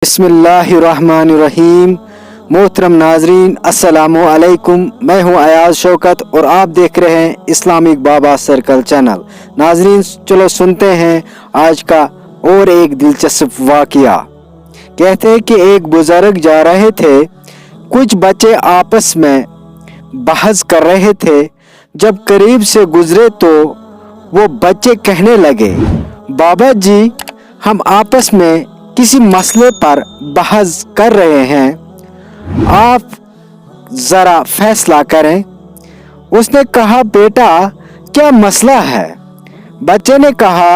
बिस्मिल्लाहिर्रहमानिर्रहीम। मोहतरम नाजरीन, अस्सलामु अलैकुम। मैं हूं अयाज शौकत और आप देख रहे हैं इस्लामिक बाबा सर्कल चैनल। नाजरीन, चलो सुनते हैं आज का और एक दिलचस्प वाक़या। कहते हैं कि एक बुजुर्ग जा रहे थे, कुछ बच्चे आपस में बहस कर रहे थे। जब करीब से गुजरे तो वो बच्चे कहने लगे, बाबा जी, हम आपस में किसी मसले पर बहस कर रहे हैं, आप ज़रा फैसला करें। उसने कहा, बेटा, क्या मसला है? बच्चे ने कहा,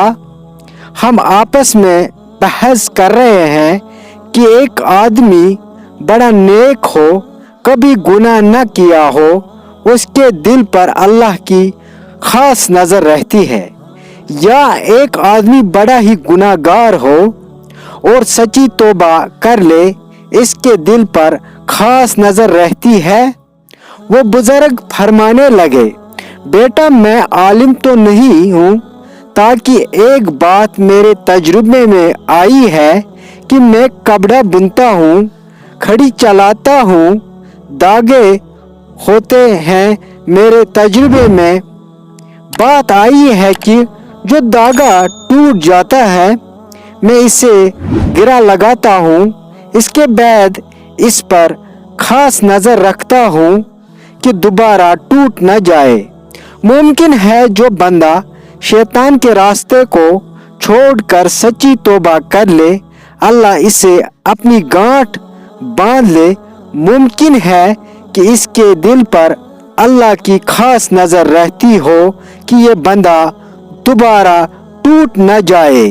हम आपस में बहस कर रहे हैं कि एक आदमी बड़ा नेक हो, कभी गुनाह न किया हो, उसके दिल पर अल्लाह की खास नज़र रहती है, या एक आदमी बड़ा ही गुनाहगार हो और सच्ची तौबा कर ले, इसके दिल पर खास नज़र रहती है। वो बुजुर्ग फरमाने लगे, बेटा, मैं आलिम तो नहीं हूँ, ताकि एक बात मेरे तजुर्बे में आई है कि मैं कपड़ा बुनता हूँ, खड़ी चलाता हूँ, धागे होते हैं। मेरे तजुर्बे में बात आई है कि जो धागा टूट जाता है, मैं इसे गिरा लगाता हूँ, इसके बाद इस पर खास नज़र रखता हूँ कि दोबारा टूट न जाए। मुमकिन है जो बंदा शैतान के रास्ते को छोड़कर सच्ची तौबा कर ले, अल्लाह इसे अपनी गांठ बांध ले। मुमकिन है कि इसके दिल पर अल्लाह की खास नज़र रहती हो कि ये बंदा दोबारा टूट न जाए।